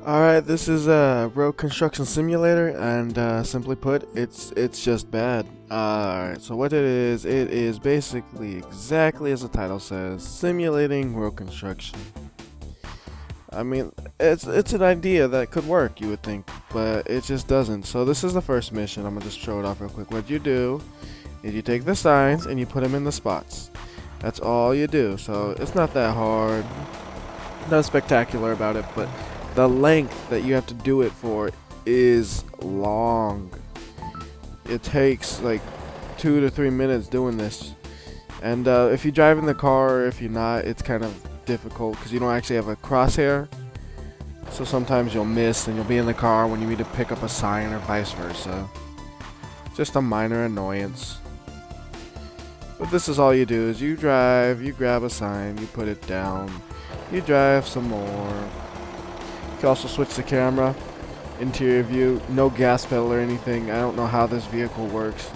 Alright, this is a road construction simulator, and simply put, it's just bad. Alright, so what it is basically exactly as the title says, simulating road construction. I mean, it's an idea that could work, you would think, but it just doesn't. So this is the first mission. I'm gonna just show it off real quick. What you do is you take the signs and you put them in the spots. That's all you do. So it's not that hard, nothing spectacular about it, but the length that you have to do it for is long. It takes like 2 to 3 minutes doing this, and if you drive in the car or if you're not, it's kind of difficult because you don't actually have a crosshair, so sometimes you'll miss and you'll be in the car when you need to pick up a sign or vice versa. Just a minor annoyance. But this is all you do is you drive, you grab a sign, you put it down, you drive some more. You can also switch the camera, interior view, no gas pedal or anything. I don't know how this vehicle works.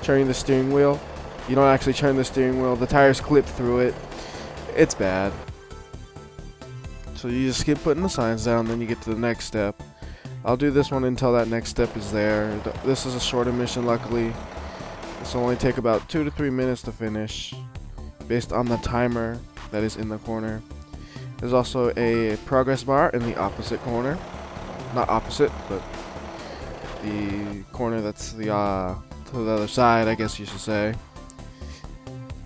Turning the steering wheel, you don't actually turn the steering wheel, the tires clip through it. It's bad. So you just keep putting the signs down, then you get to the next step. I'll do this one until that next step is there. This is a shorter mission, luckily. This will only take about 2 to 3 minutes to finish, based on the timer that is in the corner. There's also a progress bar in the opposite corner. Not opposite, but the corner that's to the other side, I guess you should say.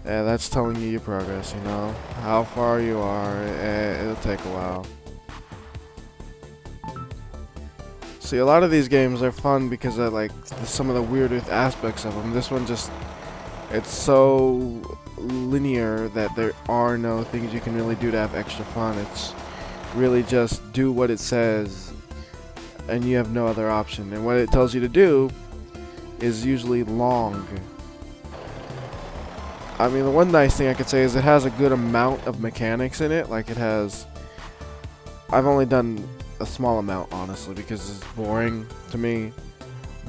And that's telling you your progress, you know, how far you are. It'll take a while. See, a lot of these games are fun because of like some of the weirder aspects of them. This one just, it's so linear that there are no things you can really do to have extra fun. It's really just do what it says and you have no other option, and what it tells you to do is usually long. I mean, the one nice thing I could say is it has a good amount of mechanics in it. Like it has, I've only done a small amount honestly because it's boring to me,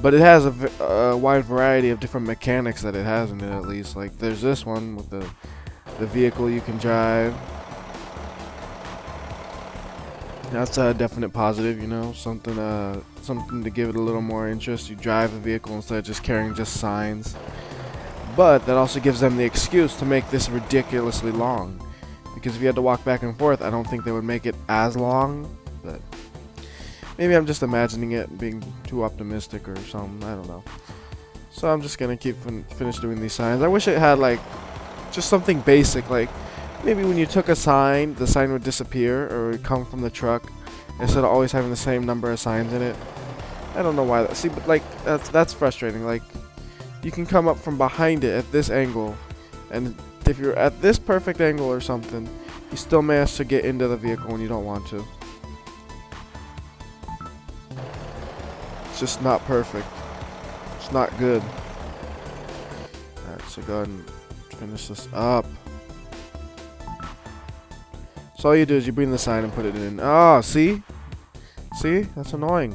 but it has a wide variety of different mechanics that it has in it. At least, like there's this one with the vehicle you can drive. That's a definite positive, you know, something to give it a little more interest. You drive a vehicle instead of just carrying just signs. But that also gives them the excuse to make this ridiculously long, because if you had to walk back and forth, I don't think they would make it as long. But maybe I'm just imagining it being too optimistic or something. I don't know. So I'm just gonna keep finish doing these signs. I wish it had like just something basic, like maybe when you took a sign, the sign would disappear or it would come from the truck instead of always having the same number of signs in it. I don't know why that. See, but like that's frustrating. Like you can come up from behind it at this angle, and if you're at this perfect angle or something, you still manage to get into the vehicle when you don't want to. It's just not perfect. It's not good. Alright, so go ahead and finish this up. So all you do is you bring the sign and put it in. Oh, see? See? That's annoying.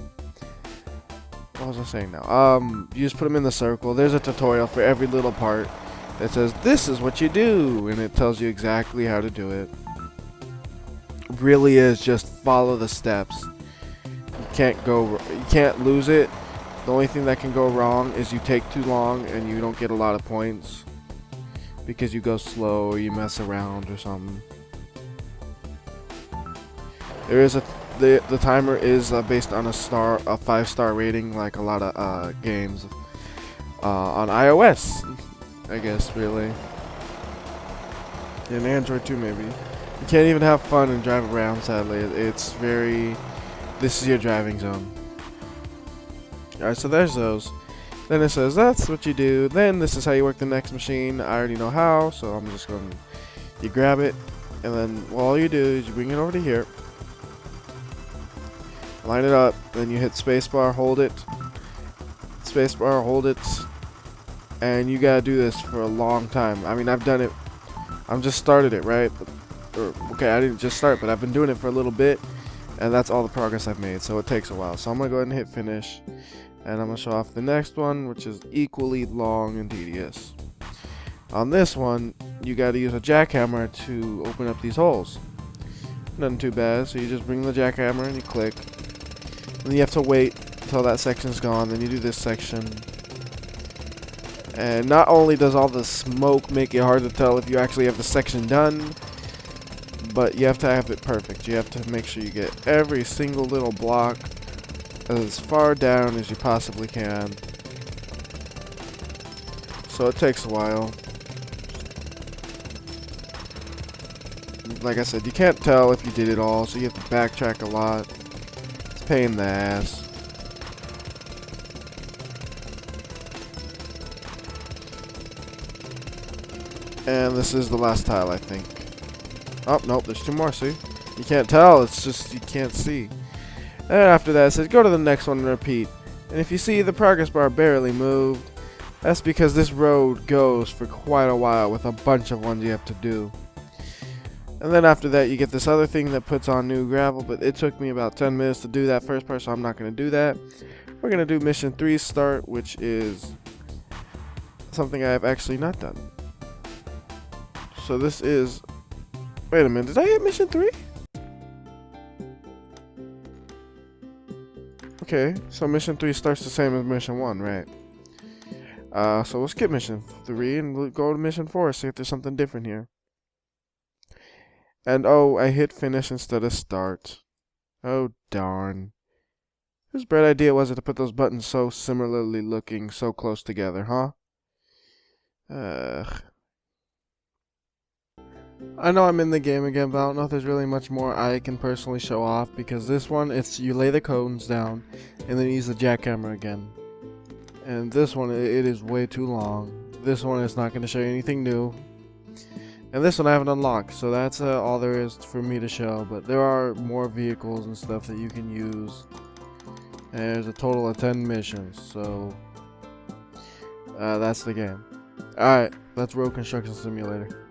What was I saying now? You just put them in the circle. There's a tutorial for every little part that says this is what you do, and it tells you exactly how to do it. Really is just follow the steps. You can't lose it. The only thing that can go wrong is you take too long and you don't get a lot of points because you go slow or you mess around or something. There is the timer is based on a 5-star rating, like a lot of games on iOS, I guess, really, and Android too, maybe. You can't even have fun and drive around, sadly. It's very, this is your driving zone. Alright, so there's those. Then it says that's what you do. Then this is how you work the next machine. I already know how, so I'm just going to, you grab it, and then all you do is you bring it over to here. Line it up, then you hit spacebar, hold it, and you gotta do this for a long time. I mean, I've done it, I've just started it, right? Okay, I didn't just start, but I've been doing it for a little bit, and that's all the progress I've made, so it takes a while. So I'm gonna go ahead and hit finish, and I'm gonna show off the next one, which is equally long and tedious. On this one, you gotta use a jackhammer to open up these holes. Nothing too bad. So you just bring the jackhammer and you click. And you have to wait until that section's gone. Then you do this section. And not only does all the smoke make it hard to tell if you actually have the section done, but you have to have it perfect. You have to make sure you get every single little block as far down as you possibly can. So it takes a while. Like I said, you can't tell if you did it all, so you have to backtrack a lot. It's a pain in the ass. And this is the last tile, I think. Oh, nope, there's 2 more, see? You can't tell, it's just you can't see. And after that, it says go to the next one and repeat. And if you see the progress bar barely moved, that's because this road goes for quite a while with a bunch of ones you have to do. And then after that, you get this other thing that puts on new gravel, but it took me about 10 minutes to do that first part, so I'm not going to do that. We're going to do mission 3 start, which is something I have actually not done. So this is... Wait a minute, did I hit mission 3? Okay, so mission 3 starts the same as mission 1, right? So we'll skip mission 3 and we'll go to mission 4, see if there's something different here. And oh, I hit finish instead of start. Oh darn. Whose bright idea was it to put those buttons so similarly looking so close together, huh? I know I'm in the game again, but I don't know if there's really much more I can personally show off, because this one, it's you lay the cones down and then you use the jackhammer again. And this one, it is way too long. This one is not going to show you anything new. And this one I haven't unlocked, so that's all there is for me to show. But there are more vehicles and stuff that you can use. And there's a total of 10 missions, so that's the game. Alright, that's Road Construction Simulator.